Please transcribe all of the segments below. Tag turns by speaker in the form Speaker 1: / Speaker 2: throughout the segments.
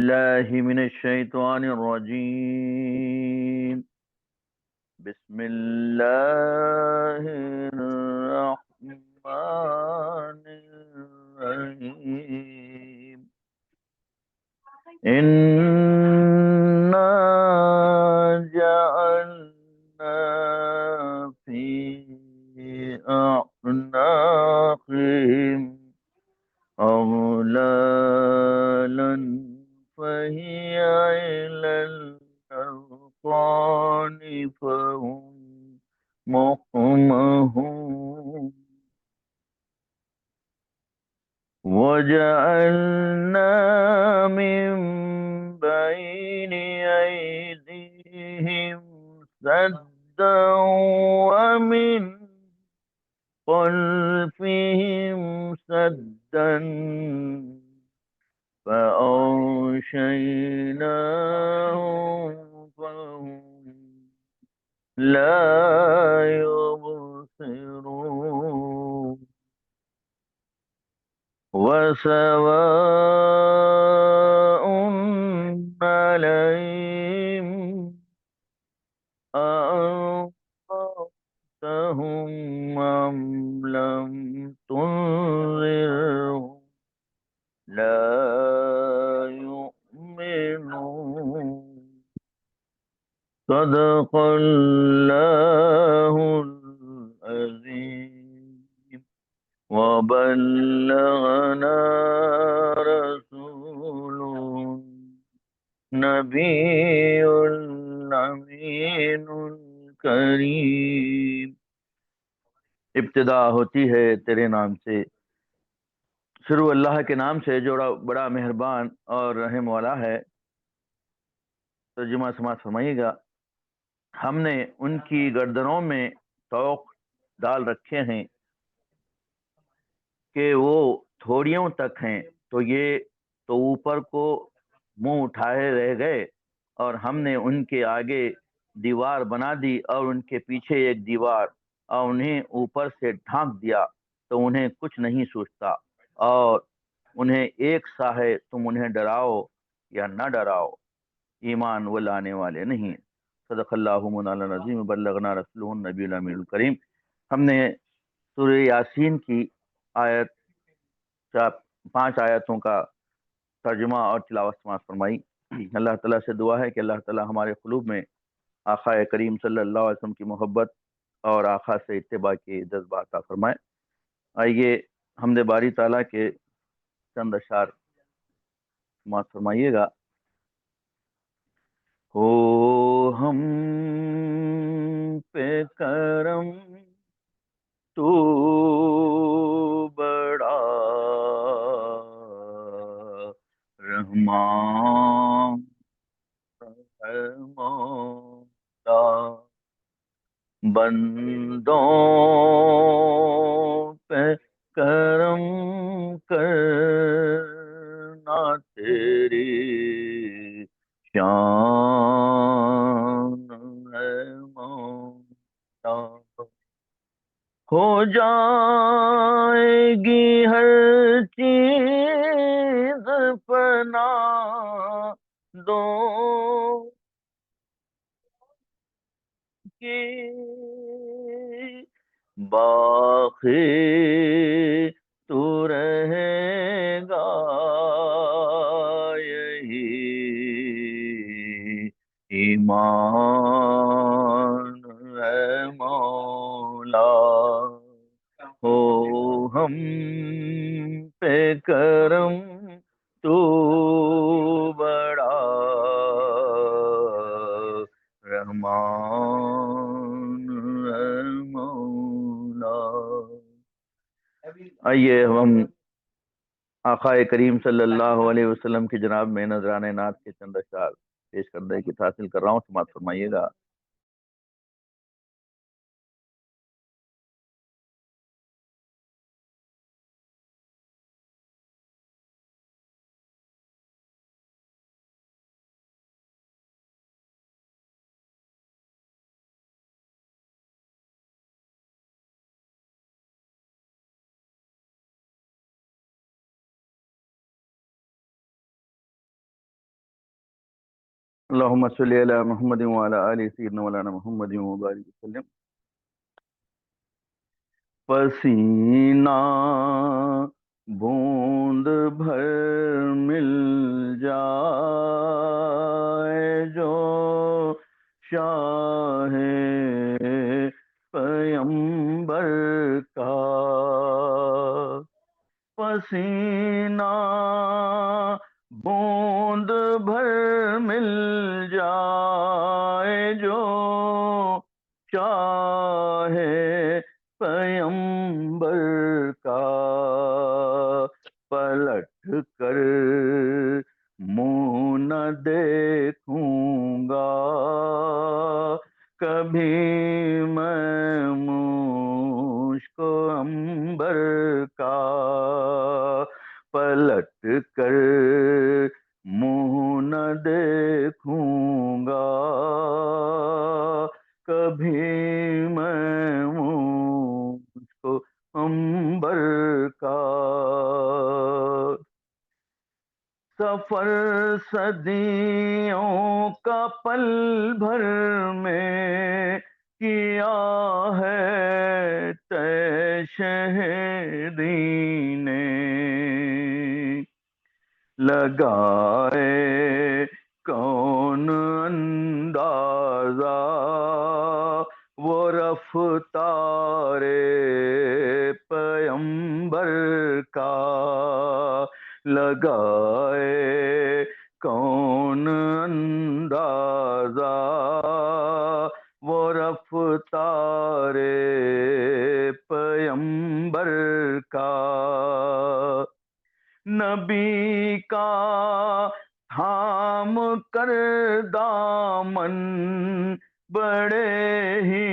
Speaker 1: الله من الشيطان الرجيم. بسم الله الرحمن الرحيم. إنا جعلنا في أعناقهم أغلالا فهي إلى الأذقان فهم مقمحون وجعلنا من بين أيديهم سدا ومن خلفهم سدا فأغشيناهم فهم لا يبصرون وسواء عليهم أأنذرتهم أم لم تنذرهم لا يؤمنون. صدق الله العظيم وبلغنا رسوله نبي الأمين الكريم. ابتدا ہوتی ہے تیرے نام سے، شروع اللہ کے نام سے جو بڑا مہربان اور رحم والا ہے۔ ترجمہ سماعت فرمائیے گا۔ ہم نے ان کی گردنوں میں طوق ڈال رکھے ہیں کہ وہ تھوڑیوں تک ہیں، تو اوپر کو منہ اٹھائے رہ گئے، اور ہم نے ان کے آگے دیوار بنا دی اور ان کے پیچھے ایک دیوار، اور انہیں اوپر سے ڈھانک دیا تو انہیں کچھ نہیں سوچتا، اور انہیں ایک سا ہے تم انہیں ڈراؤ یا نہ ڈراؤ، ایمان وہ لانے والے نہیں۔ صدق اللہ مولانا العظیم بلغنا رسول النبی الامین الکریم۔ ہم نے سورہ یاسین کی آیت 5 آیتوں کا ترجمہ اور تلاوت سماعت فرمائی۔ اللہ تعالیٰ سے دعا ہے کہ اللہ تعالیٰ ہمارے قلوب میں آقا کریم صلی اللہ علیہ وسلم کی محبت اور آقا سے اتباع کے جذبات عطا فرمائے۔ آئیے حمد باری تعالیٰ کے چند اشعار سماعت فرمائیے گا۔ ہو ہم پہ کرم تو بڑا رحمان ہے مولا، بندوں پہ کرم کرنا تیری شان ہے مولا۔ ہو جائے گی ہر چیز فنا، دو کی باقی تو رہے گا یہی ایمان ہے مولا۔ ہو ہم پہ کرم تو بڑا رحمان ہے مولا۔ آئیے ہم آقا کریم صلی اللہ علیہ وسلم کی جناب میں نذرانہ نعت کے چند اشعار پیش کرنے کی حاصل کر رہا ہوں، سماعت فرمائیے گا۔ اللهم صل على محمد وعلى آل سيدنا مولانا محمد وبارك وسلم. پسینہ بوند بھر مل جائے جو شاہ پیمبر کا، پسینہ بوند بھر مل جائے جو شاہ پیمبر کا، پلٹ کر منہ نہ دیکھوں گا کبھی میں مشک عنبر کا، پلٹ کر منہ نہ دیکھوں گا کبھی میں مشک عنبر کا. سفر صدیوں کا پل بھر میں کیا ہے طے شہری نے، لگائے کون اندازہ وہ رفتار پیمبر کا، لگائے کون اندازہ وہ رفتار پیمبر کا. نبی کا تھام کر دامن بڑے ہی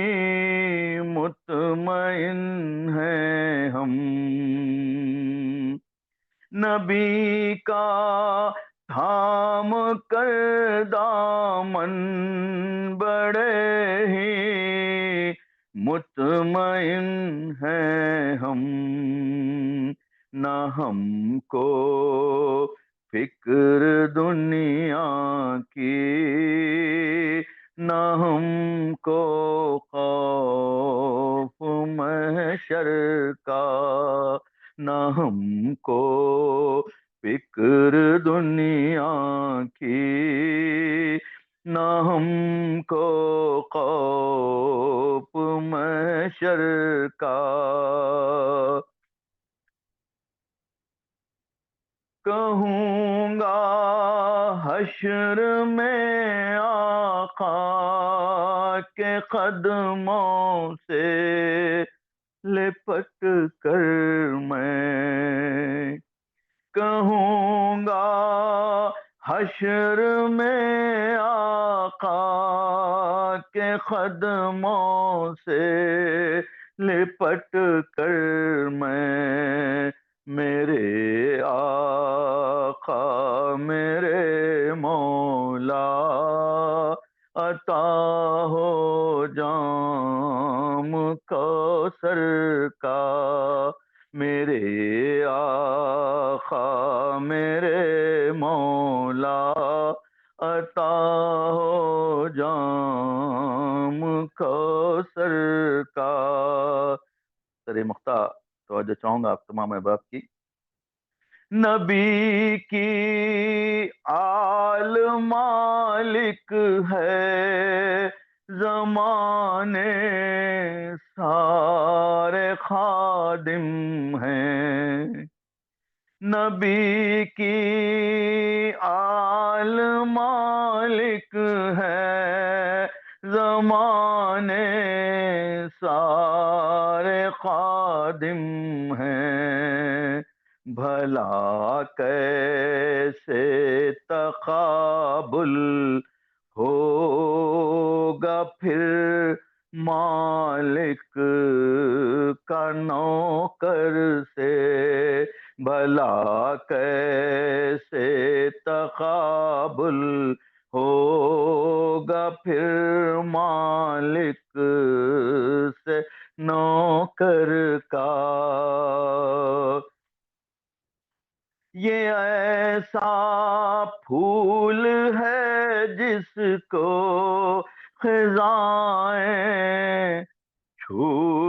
Speaker 1: مطمئن ہیں ہم، نبی کا تھام کر دامن بڑے ہی مطمئن ہیں ہم، نہ ہم کو فکر دنیا کی نہ ہم کو خوف محشر کا، نہ ہم کو فکر دنیا کی نہ ہم کو خوف محشر کا. کہوں گا حشر میں آقا کے قدموں سے لپٹ کر میں، کہوں گا حشر میں آقا کے قدموں سے لپٹ کر میں، میرے آقا میرے مولا عطا ہو جام کوثر کا، میرے آقا میرے مولا عطا ہو جام کوثر کا. سر مختار توجہ چاہوں گا آپ تمام احباب کی. نبی کی آل مالک ہے زمانے سارے خادم ہیں، نبی کی آل مالک ہے زمانے سارے خادم ہیں، بھلا کیسے تقابل ہوگا پھر مالک کا نوکر سے، بھلا کیسے تقابل ہوگا پھر مالک سے نوکر کا. یہ ایسا پھول ہے جس کو خزائیں چھو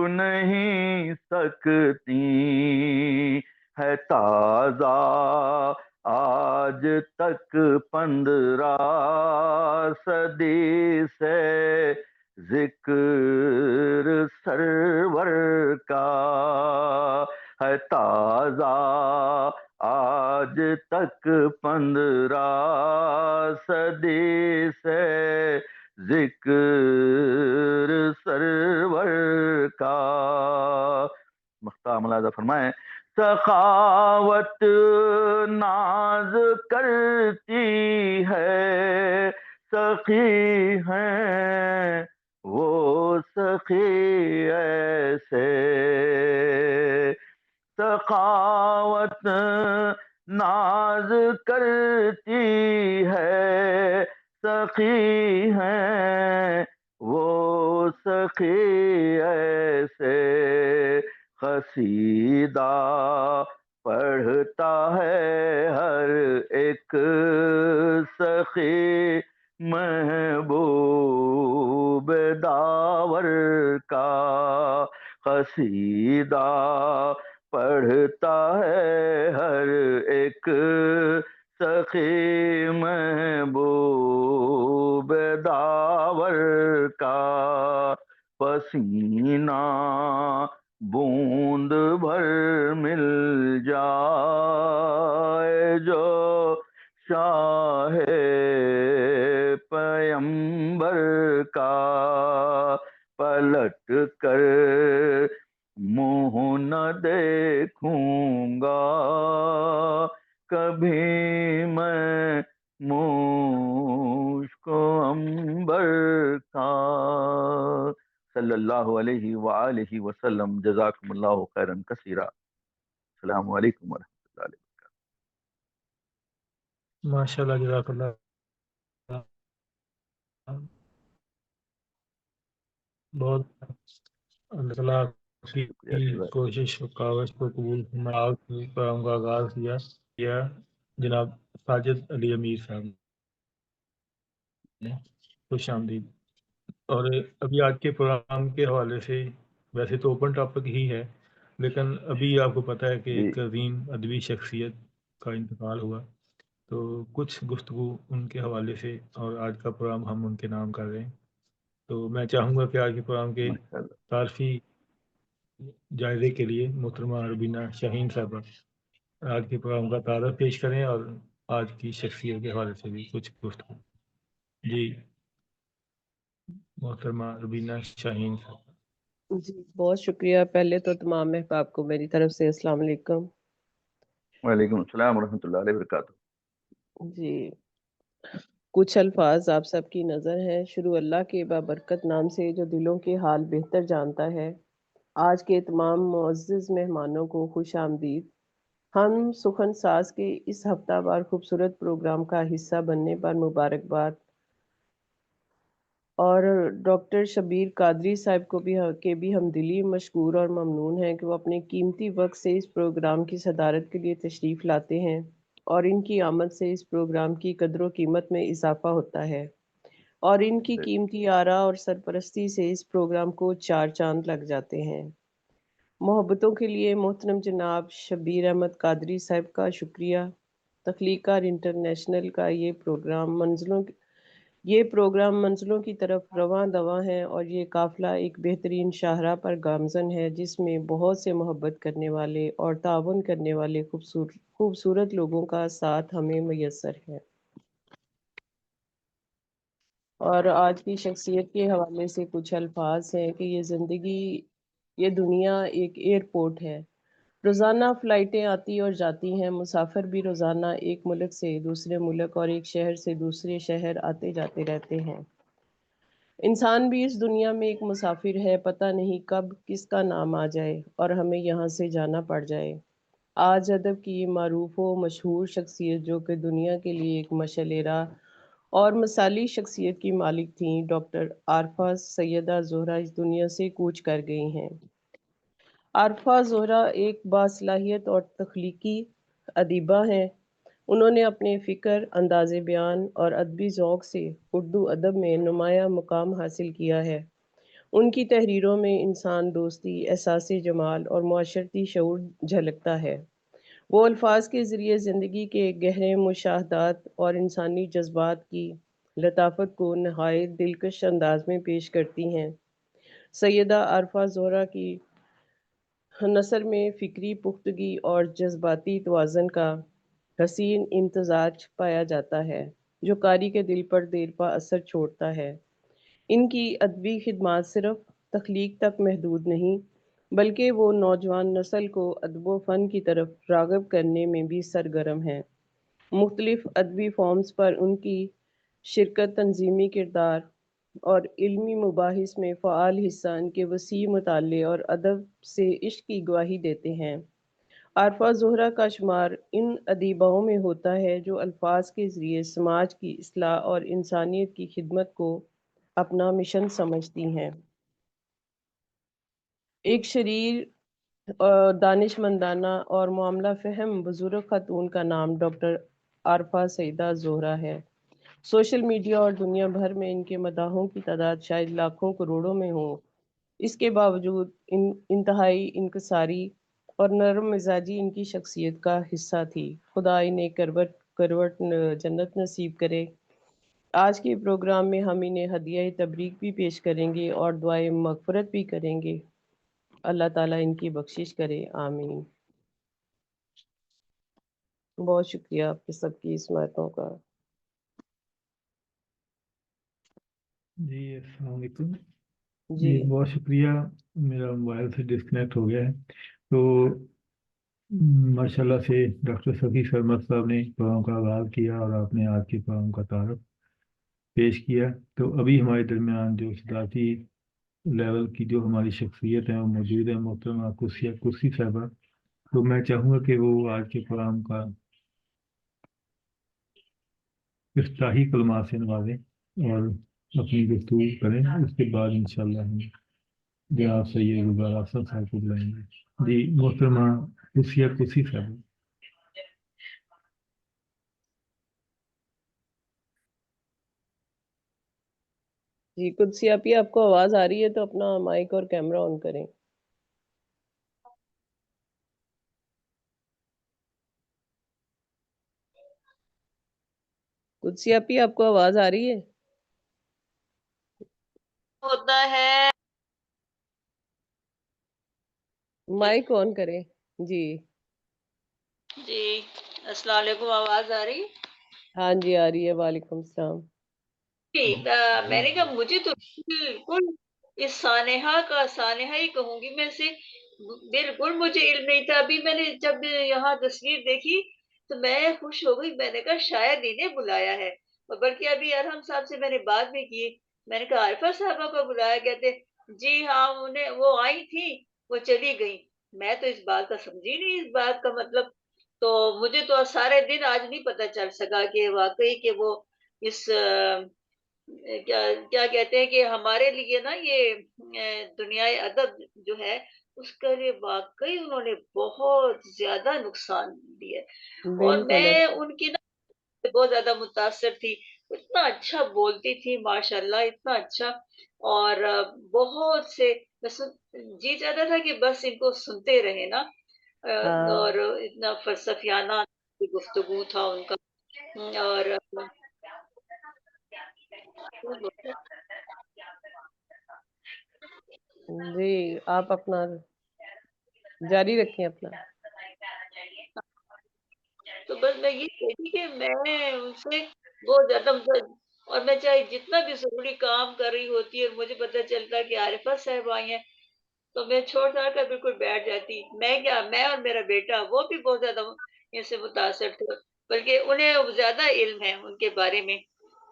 Speaker 1: نہیں سکتی، ہے تازہ آج تک 15 صدی سے ذکر سرور کا، ہے تازہ آج تک 15 صدی سے ذکر سرور کا۔ مختار ملاحظہ فرمائیں، سخاوت ناز کرتی ہے، سخی ہیں وہ سخی ایسے، سخاوت ناز کرتی ہے، سخی ہیں وہ سخی ایسے، قصیدہ پڑھتا ہے ہر ایک سخی محبوب داور کا، قصیدہ پڑھتا ہے ہر ایک سخی محبوب داور کا، پسینہ بوند بھر مل جائے جو شاہ پیمبر کا، پلٹ کر منہ نہ دیکھوں گا کبھی میں مشک عنبر کا، صلی اللہ علیہ وآلہ وسلم۔ جزاکم اللہ خیرا کثیرا۔ السلام علیکم ورحمۃ اللہ وبرکاتہ۔
Speaker 2: ماشاء اللہ، جزاک اللہ۔ بہت اللہ تعالیٰ کی
Speaker 1: شکریہ۔
Speaker 2: کوشش و کاوش کو قبول فرمائے۔ آج کے پروگرام کا آغاز کیا جناب ساجد علی امیر صاحب نے، خوش آمدید۔ اور ابھی آج کے پروگرام کے حوالے سے ویسے تو اوپن ٹاپک ہی ہے، لیکن ابھی آپ کو پتہ ہے کہ ایک عظیم ادبی شخصیت کا انتقال ہوا، تو کچھ گفتگو ان کے حوالے سے، اور آج کا پروگرام ہم ان کے نام کر رہے ہیں۔ تو میں چاہوں گا کہ آج کے پروگرام کے تعارفی جائزے کے لیے محترمہ ربینہ شاہین صاحبہ آج کے پروگرام کا تعارف پیش کریں اور آج کی شخصیت کے حوالے سے بھی کچھ گفتگو۔ جی محترمہ ربینہ شاہین صاحبہ۔
Speaker 3: جی بہت شکریہ۔ پہلے تو تمام احباب کو میری طرف سے السلام علیکم۔
Speaker 1: وعلیکم السلام ورحمۃ اللہ وبرکاتہ۔
Speaker 3: جی کچھ الفاظ آپ سب کی نظر ہیں۔ شروع اللہ کے بابرکت نام سے جو دلوں کے حال بہتر جانتا ہے۔ آج کے تمام معزز مہمانوں کو خوش آمدید۔ ہم سخن ساز کے اس ہفتہ وار خوبصورت پروگرام کا حصہ بننے پر مبارکباد، اور ڈاکٹر شبیر قادری صاحب کو بھی ہم دلی مشکور اور ممنون ہیں کہ وہ اپنے قیمتی وقت سے اس پروگرام کی صدارت کے لیے تشریف لاتے ہیں، اور ان کی آمد سے اس پروگرام کی قدر و قیمت میں اضافہ ہوتا ہے، اور ان کی قیمتی آراء اور سرپرستی سے اس پروگرام کو 4 چاند لگ جاتے ہیں۔ محبتوں کے لیے محترم جناب شبیر احمد قادری صاحب کا شکریہ۔ تخلیقار انٹرنیشنل کا یہ پروگرام منزلوں کی طرف رواں دواں ہے، اور یہ قافلہ ایک بہترین شاہراہ پر گامزن ہے جس میں بہت سے محبت کرنے والے اور تعاون کرنے والے خوبصورت لوگوں کا ساتھ ہمیں میسر ہے۔ اور آج کی شخصیت کے حوالے سے کچھ الفاظ ہیں کہ یہ دنیا ایک ایئرپورٹ ہے، روزانہ فلائٹیں آتی اور جاتی ہیں، مسافر بھی روزانہ ایک ملک سے دوسرے ملک اور ایک شہر سے دوسرے شہر آتے جاتے رہتے ہیں۔ انسان بھی اس دنیا میں ایک مسافر ہے، پتہ نہیں کب کس کا نام آ جائے اور ہمیں یہاں سے جانا پڑ جائے۔ آج ادب کی یہ معروف و مشہور شخصیت جو کہ دنیا کے لیے ایک مشعل راہ اور مثالی شخصیت کی مالک تھیں، ڈاکٹر عارفہ سیدہ زہرہ اس دنیا سے کوچ کر گئی ہیں۔ عارفہ زہرہ ایک باصلاحیت اور تخلیقی ادیبہ ہیں۔ انہوں نے اپنے فکر، انداز بیان اور ادبی ذوق سے اردو ادب میں نمایاں مقام حاصل کیا ہے۔ ان کی تحریروں میں انسان دوستی، احساس جمال اور معاشرتی شعور جھلکتا ہے۔ وہ الفاظ کے ذریعے زندگی کے گہرے مشاہدات اور انسانی جذبات کی لطافت کو نہایت دلکش انداز میں پیش کرتی ہیں۔ سیدہ عارفہ زہرا کی نثر میں فکری پختگی اور جذباتی توازن کا حسین امتزاج پایا جاتا ہے، جو قاری کے دل پر دیر پا اثر چھوڑتا ہے۔ ان کی ادبی خدمات صرف تخلیق تک محدود نہیں، بلکہ وہ نوجوان نسل کو ادب و فن کی طرف راغب کرنے میں بھی سرگرم ہیں۔ مختلف ادبی فارمز پر ان کی شرکت، تنظیمی کردار اور علمی مباحث میں فعال حصہ ان کے وسیع مطالعے اور ادب سے عشق کی گواہی دیتے ہیں۔ عارفہ زہرا کا شمار ان ادیباؤں میں ہوتا ہے جو الفاظ کے ذریعے سماج کی اصلاح اور انسانیت کی خدمت کو اپنا مشن سمجھتی ہیں۔ ایک شریر، دانش مندانہ اور معاملہ فہم بزرگ خاتون کا نام ڈاکٹر عارفہ سیدہ زہرا ہے۔ سوشل میڈیا اور دنیا بھر میں ان کے مداحوں کی تعداد شاید لاکھوں کروڑوں میں ہو۔ اس کے باوجود انتہائی انکساری اور نرم مزاجی ان کی شخصیت کا حصہ تھی۔ خدا انہیں کروٹ جنت نصیب کرے۔ آج کے پروگرام میں ہم انہیں ہدیہ تبریک بھی پیش کریں گے اور دعائے مغفرت بھی کریں گے۔ اللہ تعالیٰ ان کی بخشش کرے، آمین۔ بہت شکریہ آپ کے سب کی حمایتوں کا۔
Speaker 2: جی السلام علیکم۔
Speaker 3: جی
Speaker 2: بہت شکریہ، میرا موبائل سے ڈسکنیکٹ ہو گیا ہے۔ تو ماشاءاللہ سے ڈاکٹر صفی سرمد صاحب نے پروگرام کا آغاز کیا اور آپ نے آج کے پروگرام کا تعارف پیش کیا۔ تو ابھی ہمارے درمیان جو صدارتی لیول کی جو ہماری شخصیت ہیں وہ موجود ہیں، محترمہ کرسی صاحبہ۔ تو میں چاہوں گا کہ وہ آج کے پروگرام کا افتتاحی کلمات سے نوازیں اور اپنی گفتگو کریں۔ اس کے بعد انشاءاللہ ہم جناب سید گلزار افضل صاحب کو بلائیں گے۔ جی محترمہ کرسی صاحب۔
Speaker 3: جی قدسی آپ کو آواز آ رہی ہے تو اپنا مائک اور کیمرہ آن کریں۔ قدسی آپ کو آواز آ رہی ہے؟
Speaker 4: ہوتا ہے
Speaker 3: مائک آن کریں۔ جی
Speaker 4: جی السلام علیکم، آواز آ رہی؟
Speaker 3: ہاں جی آ رہی ہے، وعلیکم السلام۔
Speaker 4: میں نے کہا مجھے تو بالکل اس سانحہ ہی کہوں گی میں سے، بالکل مجھے علم نہیں تھا۔ ابھی میں نے جب یہاں تصویر دیکھی تو میں خوش ہو گئی، میں نے کہا شاید انہیں بلایا ہے۔ بلکہ ابھی ارحم صاحب سے میں نے بات بھی کی، میں نے کہا عارفہ صاحبہ کو بلایا، کہتے جی ہاں وہ آئی تھی، وہ چلی گئی۔ میں تو اس بات کا سمجھی نہیں، اس بات کا مطلب تو مجھے تو سارے دن آج نہیں پتہ چل سکا کہ واقعی کہ وہ اس کیا کہتے ہیں کہ ہمارے لیے نا یہ دنیا ادب جو ہے اس کے لیے واقعی انہوں نے بہت زیادہ نقصان دیا، اور
Speaker 3: بالکل
Speaker 4: میں ان کی نا بہت زیادہ متاثر تھی۔ اتنا اچھا بولتی تھی ماشاءاللہ، اتنا اچھا، اور بہت سے جی چاہتا تھا کہ بس ان کو سنتے رہے نا،
Speaker 3: ہاں
Speaker 4: اور اتنا فلسفیانہ گفتگو تھا ان کا، اور
Speaker 3: جی آپ اپنا جاری رکھیں اپنا۔
Speaker 4: تو بس میں یہ کہتی کہ میں ان سے بہت زیادہ اور میں چاہے جتنا بھی ضروری کام کر رہی ہوتی ہے اور مجھے پتہ چلتا کہ عارفہ صاحب آئی ہیں تو میں چھوڑ چھاڑ کر بالکل بیٹھ جاتی۔ میں اور میرا بیٹا وہ بھی بہت زیادہ ان سے متاثر تھے، بلکہ انہیں زیادہ علم ہے ان کے بارے میں۔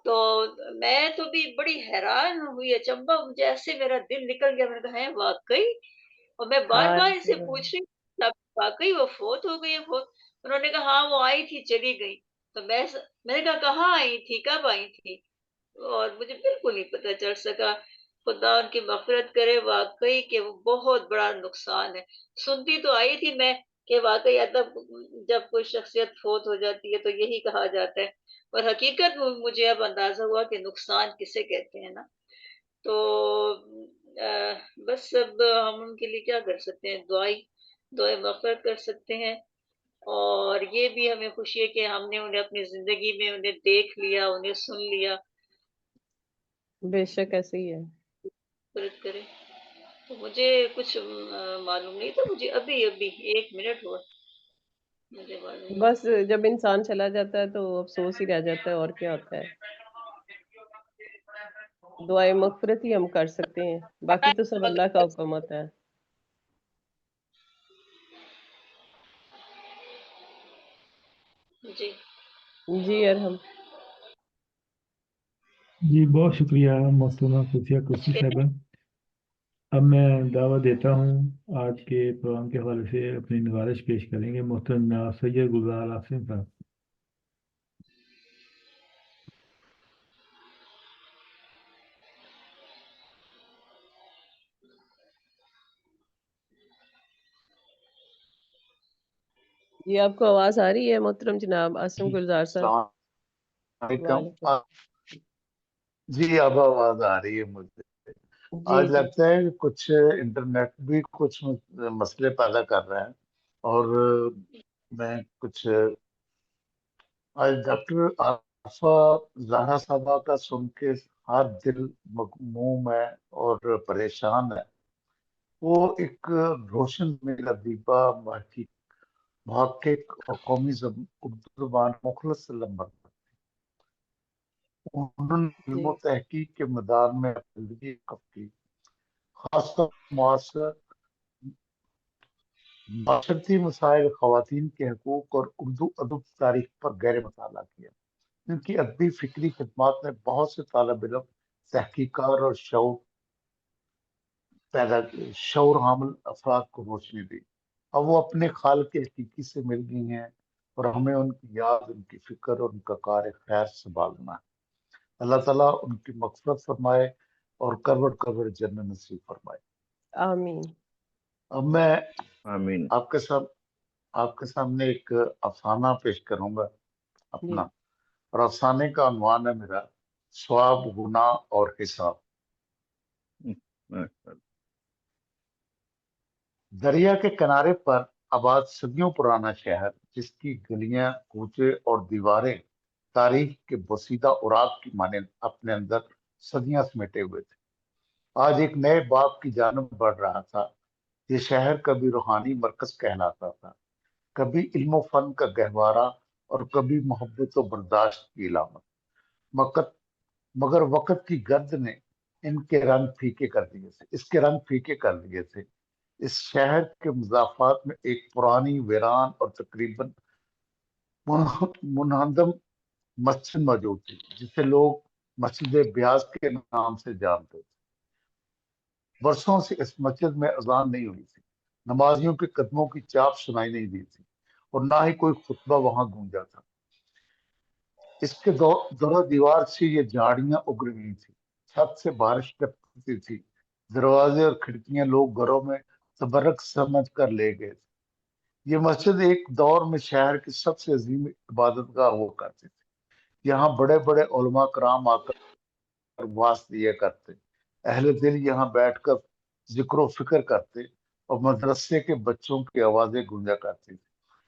Speaker 4: تو میں تو بھی بڑی حیران ہوئی، اچنبھا مجھے، ایسے میرا دل نکل گیا، میں نے کہا ہے واقعی، اور میں بار
Speaker 3: ہاں
Speaker 4: بار ان سے پوچھ رہی ہوں واقعی وہ فوت ہو گئی ہے؟ انہوں نے کہا ہاں وہ آئی تھی چلی گئی۔ تو میں نے کہا کہاں آئی تھی، کب آئی تھی؟ اور مجھے بالکل نہیں پتہ چل سکا۔ خدا ان کی مغفرت کرے، واقعی کہ وہ بہت بڑا نقصان ہے۔ سنتی تو آئی تھی میں، کہ واقعی ادب جب کوئی شخصیت فوت ہو جاتی ہے تو یہی کہا جاتا ہے، اور حقیقت مجھے اب اندازہ ہوا کہ نقصان کسے کہتے ہیں نا. تو بس اب ہم ان کے لیے کیا کر سکتے ہیں، دعائیں مغفرت کر سکتے ہیں. اور یہ بھی ہمیں خوشی ہے کہ ہم نے انہیں اپنی زندگی میں انہیں دیکھ لیا، انہیں سن لیا.
Speaker 3: بے شک ایسے ہی ہے.
Speaker 4: مغفرت کرے. تو مجھے کچھ معلوم نہیں تھا، مجھے ابھی 1 منٹ ہوا مجھے معلوم.
Speaker 3: بس جب انسان چلا جاتا ہے تو افسوس ہی رہ جاتا ہے، اور کیا ہوتا ہے. دعائیں مغفرت ہی ہم کر سکتے ہیں، باقی تو سب اللہ کا حکم ہوتا ہے.
Speaker 4: جی
Speaker 3: جی ارحم.
Speaker 2: جی بہت شکریہ محترمہ صوفیہ قدسی صاحبہ. اب میں دعوت دیتا ہوں آج کے پروگرام کے حوالے سے اپنی نگارش پیش کریں گے محترم جناب سید گلزار عاصم صاحب.
Speaker 3: جی آپ کو آواز آ رہی ہے محترم جناب عاصم گلزار صاحب؟
Speaker 5: السلام علیکم.
Speaker 3: وعلیکم.
Speaker 5: جی اب آواز آ رہی ہے مجھے. آج
Speaker 3: جی
Speaker 5: لگتا ہے کہ کچھ انٹرنیٹ بھی کچھ مسئلے پیدا کر رہے ہیں، اور میں کچھ آج ڈاکٹر عارفہ زہرا صاحبہ کا سن کے ہر دل مغموم ہے اور پریشان ہے. وہ ایک روشن ادیبہ، محقق اور قومی اردو زبان مخلص سے لمبر. انہوں نے علم و تحقیق کے میدان میں زندگی کی، خاص طور معاشرتی مسائل، خواتین کے حقوق اور اردو ادب تاریخ پر گہرے مطالعہ کیا. ان کی ادبی فکری خدمات نے بہت سے طالب علم، تحقیقات اور شعور حامل افراد کو روشنی دی. اب وہ اپنے خالق حقیقی سے مل گئی ہیں، اور ہمیں ان کی یاد، ان کی فکر اور ان کا کار خیر سنبھالنا ہے. اللہ تعالیٰ ان کی مغفرت فرمائے اور کروڑ جنت نصیب فرمائے.
Speaker 3: آمین.
Speaker 5: اب میں
Speaker 1: آمین.
Speaker 5: آپ کے سامنے ایک افسانہ پیش کروں گا اپنا، اور افسانے کا عنوان ہے میرا ثواب، گناہ اور حساب. دریا کے کنارے پر آباد صدیوں پرانا شہر، جس کی گلیاں، کوچے اور دیواریں تاریخ کے بوسیدہ اوراق کی مانند اپنے اندر صدیاں سمیٹے ہوئے تھے، آج ایک نئے باب کی جانب بڑھ رہا تھا. یہ شہر کبھی روحانی مرکز کہلاتا تھا، کبھی علم و فن کا گہوارہ، اور کبھی محبت و برداشت کی علامت. مگر وقت کی گرد نے اس کے رنگ پھیکے کر دیے تھے. اس شہر کے مضافات میں ایک پرانی، ویران اور تقریباً منہدم مسجد موجود تھی، جسے لوگ مسجد بیاض کے نام سے جانتے تھے. برسوں سے اس مسجد میں اذان نہیں ہوئی تھی، نمازیوں کے قدموں کی چاپ سنائی نہیں دی تھی، اور نہ ہی کوئی خطبہ وہاں گونجا تھا. اس کے دورہ دیوار سے یہ جھاڑیاں اگ رہی تھی، چھت سے بارش ٹپکتی تھی، دروازے اور کھڑکیاں لوگ گھروں میں تبرک سمجھ کر لے گئے تھے. یہ مسجد ایک دور میں شہر کی سب سے عظیم عبادت گاہ ہوا کرتی تھی. یہاں بڑے بڑے علماء کرام آ کر واس دیا کرتے، اہل دل یہاں بیٹھ کر ذکر و فکر کرتے، اور مدرسے کے بچوں کی آوازیں گونجا کرتی تھی.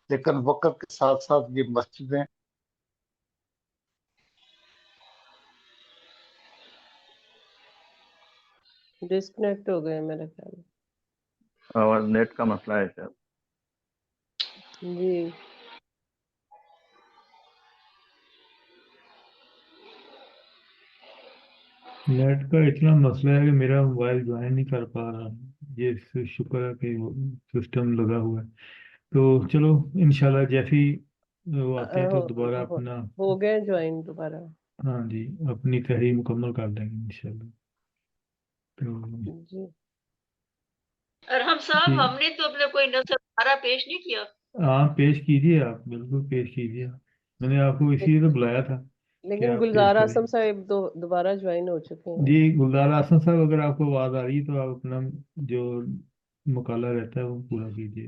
Speaker 5: لیکن وقت کے ساتھ ساتھ یہ مسجدیں
Speaker 3: ڈسکنیکٹ ہو گئے میرے خیال میں.
Speaker 1: آواز نیٹ کا مسئلہ ہے شاید.
Speaker 3: جی
Speaker 2: نیٹ کا اتنا مسئلہ ہے کہ میرا موبائل جوائن نہیں کر پا رہا. یہ شکر ہے کہ سسٹم لگا ہوا ہے. تو چلو انشاءاللہ جیسے ہی وہ آتے ہیں تو دوبارہ اپنا
Speaker 3: ہو گئے جوائن دوبارہ.
Speaker 2: ہاں جی اپنی تحریر مکمل کر دیں گے انشاءاللہ. تو
Speaker 3: جی
Speaker 4: ارحم صاحب، ہم نے تو اپنا کوئی نظر ہمارا پیش نہیں کیا.
Speaker 2: ہاں پیش کیجیے آپ، بالکل پیش کیجیے. میں نے آپ کو اسی لیے تو بلایا تھا.
Speaker 3: لیکن گلزار اعظم صاحب دوبارہ جوائن ہو چکے ہیں.
Speaker 2: جی گلزار اعظم صاحب، اگر آپ کو آواز آ رہی ہے تو آپ اپنا جو مقالہ رہتا ہے وہ پورا کیجیے.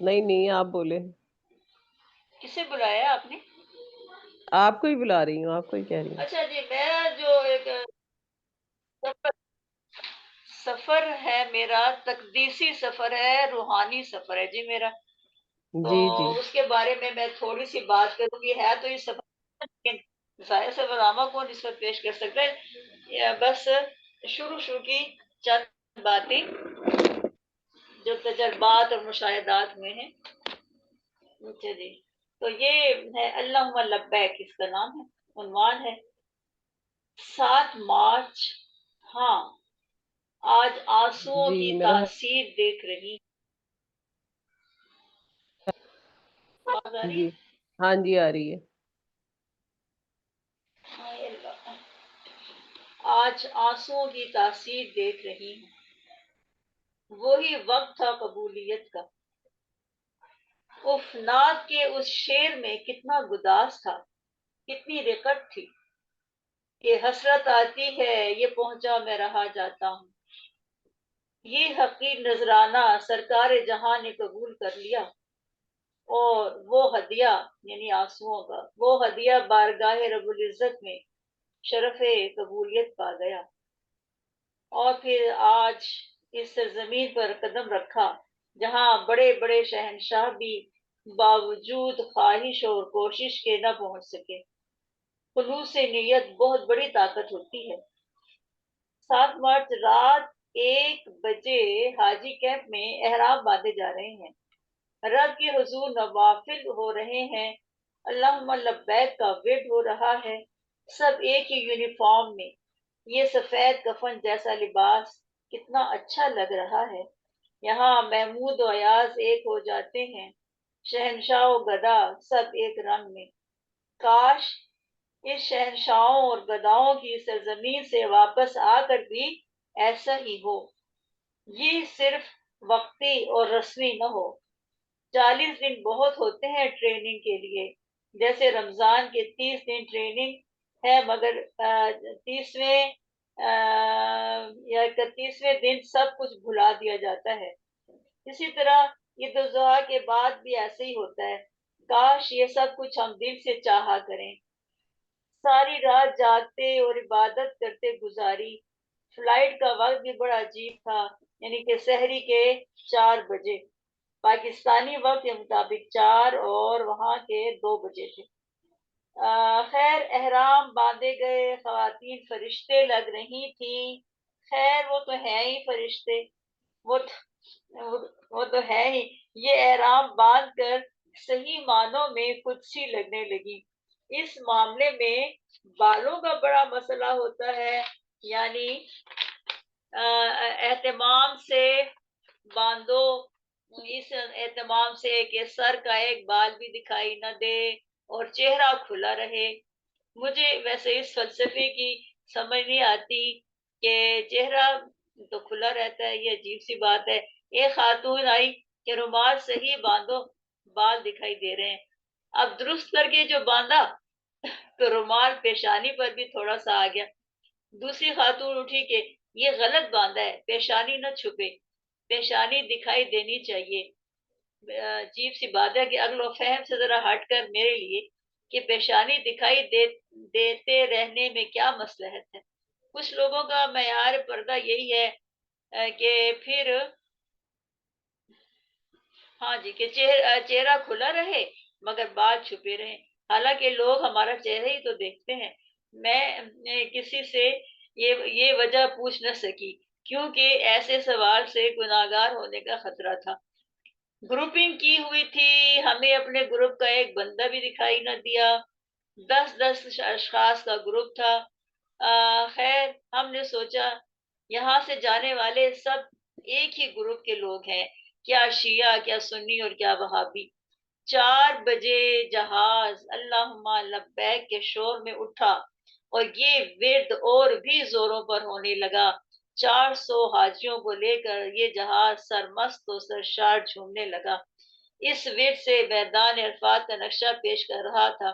Speaker 3: نہیں آپ بولے.
Speaker 4: کسے بلایا آپ نے؟
Speaker 3: آپ کو ہی بلا رہی ہوں, آپ کو ہی کہہ رہی ہوں.
Speaker 4: اچھا جی, میرا جو ایک سفر ہے, میرا تقدیسی سفر ہے, روحانی سفر ہے جی میرا. تو
Speaker 3: جی
Speaker 4: اس کے بارے میں تھوڑی سی بات کروں گی. ہے تو یہ سفر ظاہر سے علامہ کو نسبت پیش کر سکتے ہیں. بس شروع کی چند باتیں جو تجربات اور مشاہدات میں ہیں. اچھا جی, تو یہ ہے اللہم لبیک, اس کا نام ہے, عنوان ہے 7 مارچ. ہاں, آج آنسوؤں
Speaker 3: جی
Speaker 4: کی
Speaker 3: میرا
Speaker 4: تاثیر دیکھ رہی. آواز آ رہی
Speaker 3: جی,
Speaker 4: ہے؟
Speaker 3: ہاں جی آ رہی ہے.
Speaker 4: آج آنسوؤں کی تاثیر دیکھ رہی ہوں. وہی وقت تھا قبولیت کا. اف, نعت کے اس شعر میں کتنا گداز تھا, کتنی رقت تھی. یہ حسرت آتی ہے, یہ پہنچا میں رہا جاتا ہوں. یہ حقیر نذرانہ سرکار جہاں نے قبول کر لیا, اور وہ ہدیہ یعنی آنسوؤں کا وہ ہدیہ بارگاہ رب العزت میں شرف قبولیت پا گیا. اور پھر آج اس سرزمین پر قدم رکھا جہاں بڑے بڑے شہنشاہ بھی باوجود خواہش اور کوشش کے نہ پہنچ سکے. خلوص نیت بہت بڑی طاقت ہوتی ہے. 7 مارچ رات 1 بجے حاجی کیمپ میں احرام باندھے جا رہے ہیں. رب کے حضور نوافل ہو رہے ہیں, اللہم لبیک کا ورد ہو رہا ہے. سب ایک ہی یونیفارم میں. یہ سفید کفن جیسا لباس کتنا اچھا لگ رہا ہے. یہاں محمود و ایاز ایک ہو جاتے ہیں, شہنشاہ و گدا سب ایک رنگ میں. کاش اس شہنشاہوں اور گداؤں کی سرزمین سے واپس آ کر بھی ایسا ہی ہو. یہ صرف وقتی اور رسمی نہ ہو. 40 دن بہت ہوتے ہیں ٹریننگ کے لیے. جیسے رمضان کے 30 دن ٹریننگ ہے, مگر 30ویں یا 31ویں دن سب کچھ بھلا دیا جاتا ہے. اسی طرح عید الاضحیٰ کے بعد بھی ایسے ہی ہوتا ہے. کاش یہ سب کچھ ہم دل سے چاہا کریں. ساری رات جاگتے اور عبادت کرتے گزاری. فلائٹ کا وقت بھی بڑا عجیب تھا, یعنی کہ سحری کے 4 بجے پاکستانی وقت کے مطابق 4 اور وہاں کے 2 بجے تھے. خیر, احرام باندھے گئے خواتین فرشتے لگ رہی تھیں. خیر, وہ تو ہیں ہی فرشتے, وہ تو ہے ہی. یہ احرام باندھ کر صحیح معنوں میں قدسی لگنے لگی. اس معاملے میں بالوں کا بڑا مسئلہ ہوتا ہے, یعنی اہتمام سے باندھو, اس اہتمام سے کہ سر کا ایک بال بھی دکھائی نہ دے اور چہرہ کھلا رہے. مجھے ویسے اس فلسفے کی سمجھ نہیں آتی کہ چہرہ تو کھلا رہتا ہے, یہ عجیب سی بات ہے. ایک خاتون آئی کہ رومال صحیح باندھو, بال دکھائی دے رہے ہیں. اب درست کر کے جو باندھا تو رومال پیشانی پر بھی تھوڑا سا آ گیا. دوسری خاتون اٹھی کہ یہ غلط باندھا ہے, پیشانی نہ چھپے, پیشانی دکھائی دینی چاہیے. عجیب سی بات ہے کہ عقل و فہم سے ذرا ہٹ کر میرے لیے کہ پیشانی دکھائی دیتے رہنے میں کیا مصلحت ہے. کچھ لوگوں کا معیار پردہ یہی ہے کہ پھر ہاں جی کہ چہرہ کھلا رہے مگر بال چھپے رہے. حالانکہ لوگ ہمارا چہرہ ہی تو دیکھتے ہیں. میں کسی سے یہ وجہ پوچھ نہ سکی کیونکہ ایسے سوال سے گناہگار ہونے کا خطرہ تھا. گروپنگ کی ہوئی تھی, ہمیں اپنے گروپ کا ایک بندہ بھی دکھائی نہ دیا. 10 اشخاص کا گروپ تھا. خیر, ہم نے سوچا یہاں سے جانے والے سب ایک ہی گروپ کے لوگ ہیں, کیا شیعہ, کیا سنی اور کیا وہابی. 4 بجے جہاز اللہم لبیک کے شور میں اٹھا اور یہ ورد اور بھی زوروں پر ہونے لگا. 400 حاجیوں کو لے کر یہ جہاز سرمست و سرشار جھومنے لگا. اس ورد سے میدان عرفات کا نقشہ پیش کر رہا تھا.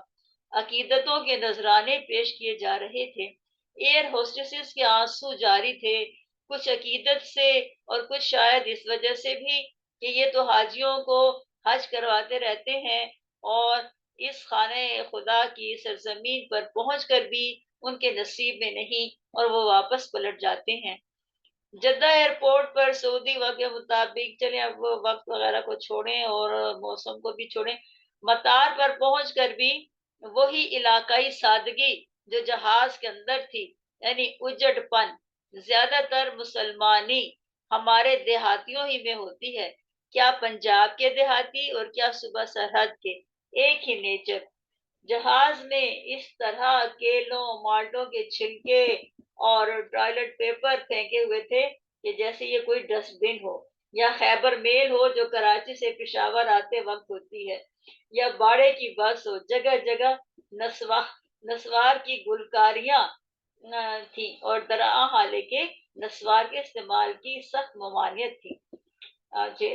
Speaker 4: عقیدتوں کے نذرانے پیش کیے جا رہے تھے. ایئر ہوسٹسز کے آنسو جاری تھے, کچھ عقیدت سے اور کچھ شاید اس وجہ سے بھی کہ یہ تو حاجیوں کو حج کرواتے رہتے ہیں اور اس خانہ خدا کی سرزمین پر پہنچ کر بھی ان کے نصیب میں نہیں اور وہ واپس پلٹ جاتے ہیں۔ جدہ ایئرپورٹ پر سعودی وقت کے مطابق، چلیں اب وہ وقت وغیرہ کو چھوڑیں اور موسم کو بھی چھوڑیں، مطار پر پہنچ کر بھی وہی علاقائی سادگی جو جہاز کے اندر تھی، یعنی اجڑ پن، زیادہ تر مسلمانی ہمارے دیہاتیوں ہی میں ہوتی ہے، کیا پنجاب کے دیہاتی اور کیا صوبہ سرحد کے، ایک ہی نیچر۔ جہاز میں اس طرح کیلوں، مالٹوں کے چھلکے اور ٹوائلٹ پیپر پھینکے ہوئے تھے کہ جیسے یہ کوئی ڈسٹ بن ہو، یا خیبر میل ہو جو کراچی سے پشاور آتے وقت ہوتی ہے، یا باڑے کی بس ہو۔ جگہ جگہ نسوار کی گلکاریاں تھی اور درآں حالے کے نسوار کے استعمال کی سخت ممانعت تھی۔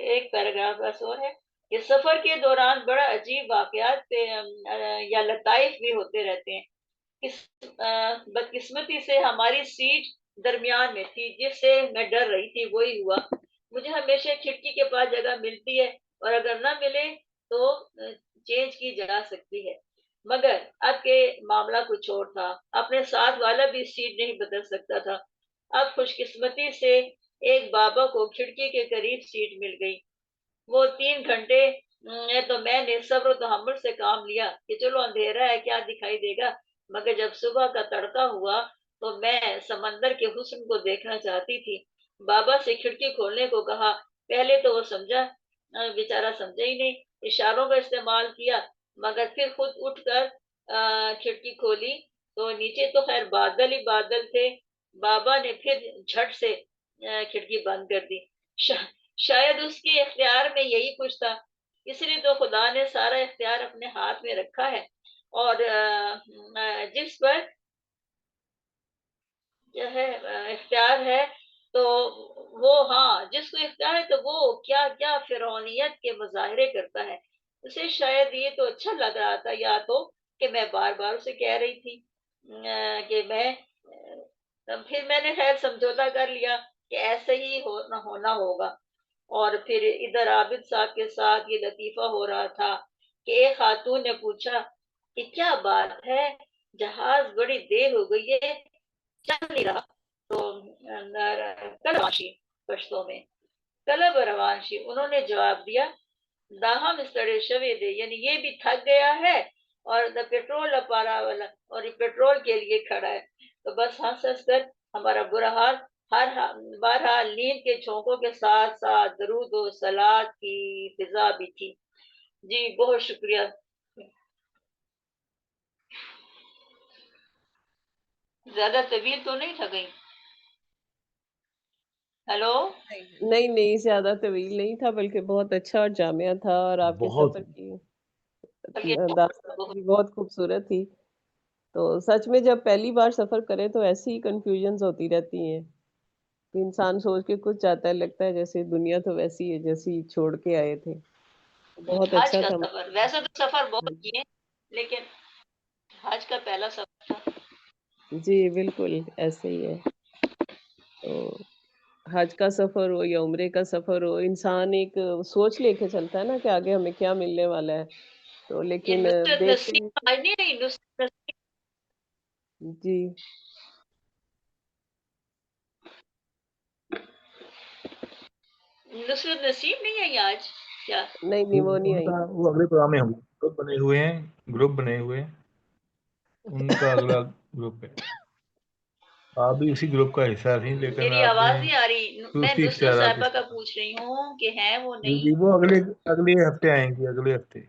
Speaker 4: ایک پیراگراف بس اور ہے کہ سفر کے دوران بڑا عجیب واقعات یا لطائف بھی ہوتے رہتے ہیں۔ بدقسمتی سے ہماری سیٹ درمیان میں تھی، جس سے میں ڈر رہی تھی وہی ہوا۔ مجھے ہمیشہ کھڑکی کے پاس جگہ ملتی ہے اور اگر نہ ملے تو چینج کی جا سکتی ہے، مگر اب کے معاملہ کچھ اور تھا۔ اپنے ساتھ والا بھی سیٹ نہیں بدل سکتا تھا۔ اب خوش قسمتی سے ایک بابا کو کھڑکی کے قریب سیٹ مل گئی۔ وہ 3 گھنٹے تو میں نے صبر و تحمل سے کام لیا کہ چلو اندھیرا ہے، کیا دکھائی دے گا، مگر جب صبح کا تڑکا ہوا تو میں سمندر کے حسن کو دیکھنا چاہتی تھی۔ بابا سے کھڑکی کھولنے کو کہا، پہلے تو وہ سمجھا، بیچارہ سمجھا ہی نہیں، اشاروں کا استعمال کیا، مگر پھر خود اٹھ کر کھڑکی کھولی تو نیچے تو خیر بادل ہی بادل تھے۔ بابا نے پھر جھٹ سے کھڑکی بند کر دی۔ شاید اس کے اختیار میں یہی کچھ تھا، اس لیے تو خدا نے سارا اختیار اپنے ہاتھ میں رکھا ہے، اور جس پر جو ہے اختیار ہے تو وہ، ہاں جس کو اختیار ہے تو وہ کیا کیا فرعونیت کے مظاہرے کرتا ہے۔ اسے شاید یہ تو اچھا لگ رہا تھا، یا تو کہ میں بار بار اسے کہہ رہی تھی کہ پھر میں نے خیر سمجھوتا کر لیا کہ ایسے ہی ہونا ہوگا۔ اور پھر ادھر عابد صاحب کے ساتھ یہ لطیفہ ہو رہا تھا کہ ایک خاتون نے پوچھا کہ کیا بات ہے، جہاز بڑی دیر ہو گئی ہے، چل نہیں رہا؟ تو پشتوں میں طلب روانشی، انہوں نے جواب دیا، داہم استڑے شوے دے، یعنی یہ بھی تھک گیا ہے اور دا پیٹرول اپارا والا، اور یہ پیٹرول کے لیے کھڑا ہے۔ تو بس ہنس ہنس کر ہمارا برا حال، بہرحال نیند کے جھونکوں کے ساتھ ساتھ درود و صلات کی فضا بھی تھی۔ جی بہت شکریہ۔ زیادہ طویل تو نہیں تھا کہیں؟ ہیلو؟
Speaker 3: نہیں زیادہ طویل نہیں تھا، بلکہ بہت اچھا اور جامع تھا، اور آپ کے سفر کی داستان بھی بہت خوبصورت تھی۔ تو سچ میں جب پہلی بار سفر کرے تو ایسی کانفیوژنز ہوتی رہتی ہیں کہ انسان سوچ کے کچھ جاتا ہے، لگتا ہے جیسے دنیا تو ویسی ہے جیسی چھوڑ کے آئے تھے۔ بہت
Speaker 4: حج
Speaker 3: اچھا
Speaker 4: کا
Speaker 3: تھا۔
Speaker 4: سفر، ویسے تو سفر بہت کیے لیکن حج کا پہلا سفر تھا۔
Speaker 3: جی بالکل ایسے ہی ہے۔ تو حج کا سفر ہو یا عمرے کا سفر ہو، انسان ایک سوچ لے کے چلتا ہے نا کہ آگے ہمیں کیا ملنے والا ہے، تو
Speaker 4: یہ
Speaker 3: لیکن
Speaker 4: نصرت
Speaker 3: دیکھتے
Speaker 4: نسیم آج نہیں رہی، نصرت
Speaker 3: جی
Speaker 4: نسیم نہیں آئی آج کیا؟
Speaker 3: نہیں وہ نہیں آئی۔
Speaker 2: وہ اگلے پروگرام میں ہوں، گروپ بنے ہوئے ہیں، ان کا اگلا گروپ ہے۔ آپ بھی اسی گروپ کا حصہ تھی، لیکن
Speaker 4: میری
Speaker 2: آپ
Speaker 4: آواز
Speaker 2: نے
Speaker 4: نہیں آ رہی، میں
Speaker 2: دوسری
Speaker 4: نصرت
Speaker 2: اختیارات
Speaker 4: صاحبہ کا پوچھ رہی ہوں کہ ہیں وہ
Speaker 2: جی
Speaker 4: نہیں؟
Speaker 2: وہ اگلے ہفتے آئیں گی، اگلے ہفتے۔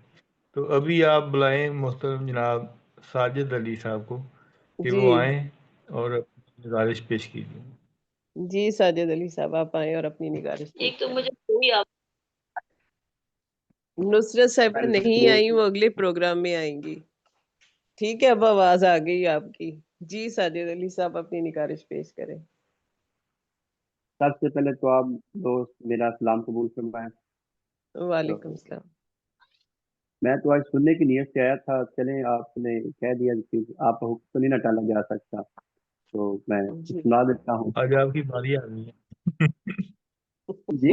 Speaker 2: تو ابھی آپ بلائیں محترم جناب ساجد علی صاحب کو کہ
Speaker 3: جی
Speaker 2: وہ آئیں اور اپنی گزارش پیش کیجیے۔
Speaker 3: جی ساجد علی صاحب آپ آئیں اور اپنی نگارش پیش
Speaker 4: ایک تو
Speaker 3: کریں۔
Speaker 4: مجھے کوئی
Speaker 3: نصرت صاحبہ نہیں آئی، وہ اگلے پروگرام میں آئیں گی۔ ٹھیک ہے، اب آواز آ گئی آپ کی۔ جی ساجد علی صاحب اپنی نگارش پیش کریں۔
Speaker 6: سب سے پہلے تو آپ دوست میرا سلام قبول فرمائیں۔
Speaker 3: وعلیکم السلام۔
Speaker 6: میں تو آج سننے کی نیت سے آیا تھا، چلیں آپ نے کہہ دیا کہ آپ حکم تو نہیں نہ ٹالا جا سکتا، تو میں سنا دیتا ہوں۔
Speaker 2: آج آپ کی باری آ گئی ہے۔
Speaker 6: جی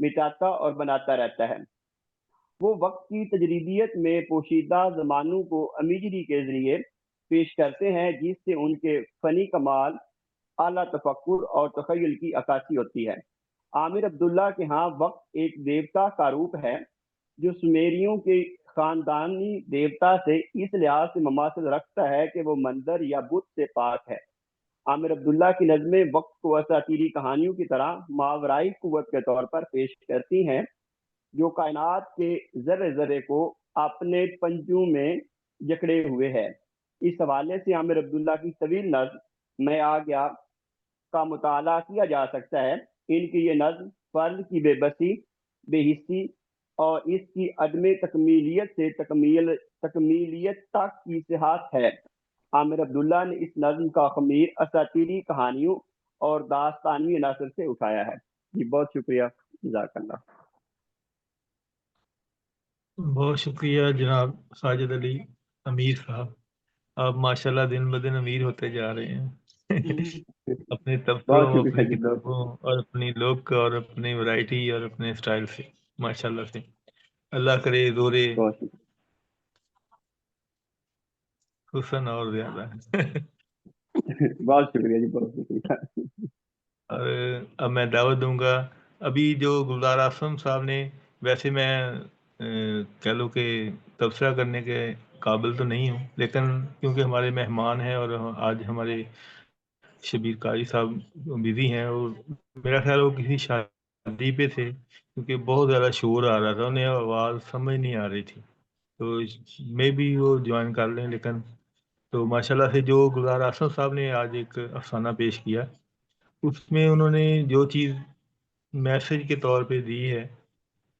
Speaker 6: مٹاتا اور بناتا رہتا ہے۔ وہ وقت کی تجریدیت میں پوشیدہ زمانوں کو امیجری کے ذریعے پیش کرتے ہیں، جس سے ان کے فنی کمال، اعلیٰ تفکر اور تخیل کی عکاسی ہوتی ہے۔ عامر عبداللہ کے ہاں وقت ایک دیوتا کا روپ ہے جو سمیریوں کے خاندانی دیوتا سے اس لحاظ سے مماثل رکھتا ہے کہ وہ مندر یا بت سے پاک ہے۔ عامر عبداللہ کی نظمیں وقت کو اساطیری کہانیوں کی طرح ماورائی قوت کے طور پر پیش کرتی ہیں، جو کائنات کے ذرے ذرے کو اپنے پنجوں میں جکڑے ہوئے ہے۔ اس حوالے سے عامر عبداللہ کی طویل نظم میں آ گیا کا مطالعہ کیا جا سکتا ہے۔ ان کی یہ نظم فرد کی بے بسی، بے حسی اور اس کی عدم تکمیلیت سے تکمیلیت تک کی صحت ہے۔ عامر عبداللہ نے اس نظم کا خمیر اساطیری کہانیوں اور داستانوی عناصر سے اٹھایا ہے۔ جی بہت شکریہ، جزاک اللہ۔
Speaker 2: بہت شکریہ جناب ساجد علی امیر صاحب، آپ ماشاءاللہ دن بدن امیر ہوتے جا رہے ہیں اپنے
Speaker 6: بہت
Speaker 2: تبصروں،
Speaker 6: شکریہ
Speaker 2: اپنی
Speaker 6: جی، بہت
Speaker 2: کتابوں اور اپنی لک اور اپنی ورائٹی اور اپنے اسٹائل سے، ماشاءاللہ سے اللہ کرے زورے
Speaker 6: بہت شکریہ۔
Speaker 2: حسن اور زیادہ
Speaker 6: بہت شکریہ جی، بہت شکریہ۔
Speaker 2: اور اب میں دعوت دوں گا، ابھی جو گلزار اعظم صاحب نے، ویسے میں کہہ لو کہ تبصرہ کرنے کے قابل تو نہیں ہوں، لیکن کیونکہ ہمارے مہمان ہیں اور آج ہمارے شبیر قاری صاحب بزی ہیں اور میرا خیال وہ کسی شادی پہ تھے، کیونکہ بہت زیادہ شور آ رہا تھا، انہیں آواز سمجھ نہیں آ رہی تھی، تو میں بھی وہ جوائن کر لیں۔ لیکن تو ماشاءاللہ سے جو گلزار اعظم صاحب نے آج ایک افسانہ پیش کیا، اس میں انہوں نے جو چیز میسج کے طور پہ دی ہے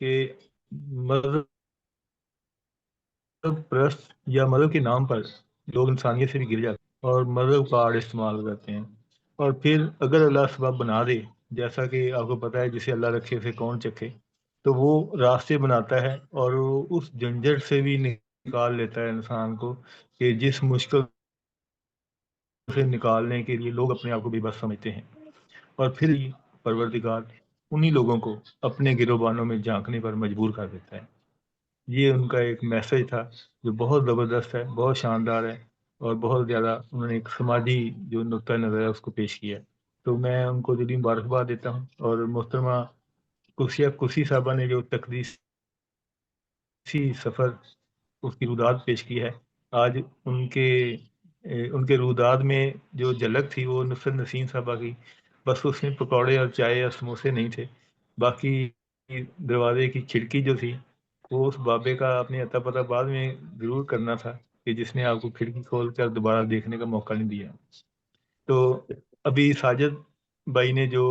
Speaker 2: کہ مذہب پرست یا مذہب کے نام پر لوگ انسانیت سے بھی گر جاتے ہیں اور مذہب کارڈ استعمال کرتے ہیں، اور پھر اگر اللہ سبب بنا دے، جیسا کہ آپ کو پتہ ہے جسے اللہ رکھے اسے کون چکھے، تو وہ راستے بناتا ہے اور وہ اس جھنجھٹ سے بھی نکال لیتا ہے انسان کو کہ جس مشکل سے نکالنے کے لیے لوگ اپنے آپ کو بے بس سمجھتے ہیں، اور پھر پروردگار انہی لوگوں کو اپنے گروبانوں میں جھانکنے پر مجبور کر دیتا ہے۔ یہ ان کا ایک میسج تھا جو بہت زبردست ہے، بہت شاندار ہے، اور بہت زیادہ انہوں نے ایک سماجی جو نقطہ نظر ہے اس کو پیش کیا ہے، تو میں ان کو دلی مبارکباد دیتا ہوں۔ اور محترمہ کسی صاحبہ نے جو تقدیسی سفر اس کی روداد پیش کی ہے، آج ان کے روداد میں جو جھلک تھی وہ نصرت نسیم صاحبہ کی، بس اس میں پکوڑے اور چائے اور سموسے نہیں تھے، باقی دروازے کی کھڑکی جو تھی وہ اس بابے کا اپنے عطا پتہ بعد میں ضرور کرنا تھا کہ جس نے آپ کو کھڑکی کھول کر دوبارہ دیکھنے کا موقع نہیں دیا۔ تو ابھی ساجد بھائی نے جو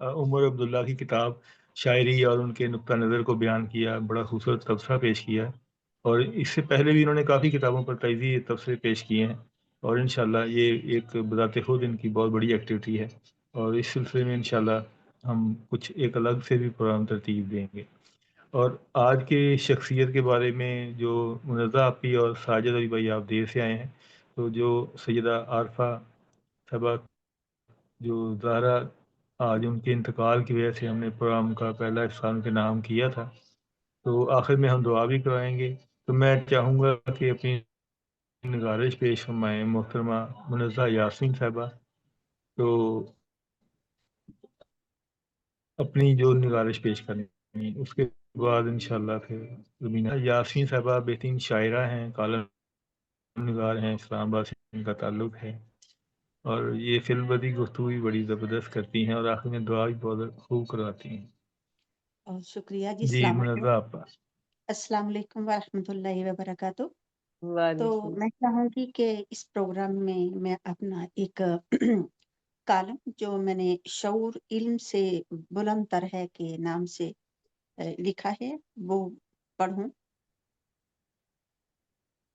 Speaker 2: عمر عبداللہ کی کتاب شاعری اور ان کے نقطہ نظر کو بیان کیا، بڑا خوبصورت تبصرہ پیش کیا، اور اس سے پہلے بھی انہوں نے کافی کتابوں پر تجزیے تبصرے پیش کیے ہیں، اور انشاءاللہ یہ ایک بذات خود ان کی بہت بڑی ایکٹیویٹی ہے، اور اس سلسلے میں انشاءاللہ ہم کچھ ایک الگ سے بھی پروگرام ترتیب دیں گے۔ اور آج کے شخصیت کے بارے میں جو منزہ آپی اور ساجد علی بھائی آپ دیر سے آئے ہیں، تو جو سیدہ عارفہ صاحبہ جو زہرا، آج ان کے انتقال کی وجہ سے ہم نے پروگرام کا پہلا حصہ ان کے نام کیا تھا، تو آخر میں ہم دعا بھی کرائیں گے۔ تو میں چاہوں گا کہ اپنی نگارش پیش فرمائیں محترمہ منزہ یاسمین صاحبہ، تو اپنی جو نگارش پیش کریں گی، اس کے بعد انشاءاللہ پھر زمینہ یاسمین صاحبہ بہترین شاعرہ ہیں، کالم نگار ہیں، اسلام آباد سے ان کا تعلق ہے، اور یہ فلم بدی گفتگو بھی بڑی زبردست کرتی ہیں، اور آخر میں دعا بھی بہت خوب کرواتی ہیں۔
Speaker 7: شکریہ جی،
Speaker 2: جی
Speaker 7: السلام
Speaker 2: منزہ
Speaker 7: علیکم،
Speaker 2: آپا۔
Speaker 7: السلام علیکم ورحمۃ اللہ وبرکاتہ۔ تو
Speaker 3: وعلیکم
Speaker 7: میں چاہوں گی کہ اس پروگرام میں میں اپنا ایک کالم جو میں نے شعور علم سے بلند تر ہے کے نام سے لکھا ہے وہ پڑھوں،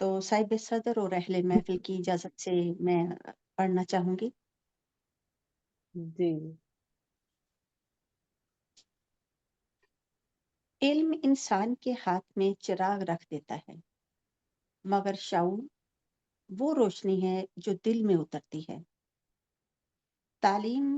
Speaker 7: تو صاحب صدر اور اہل محفل کی اجازت سے میں پڑھنا چاہوں گی۔
Speaker 3: جی
Speaker 7: علم انسان کے ہاتھ میں چراغ رکھ دیتا ہے، مگر شعور وہ روشنی ہے جو دل میں اترتی ہے۔ تعلیم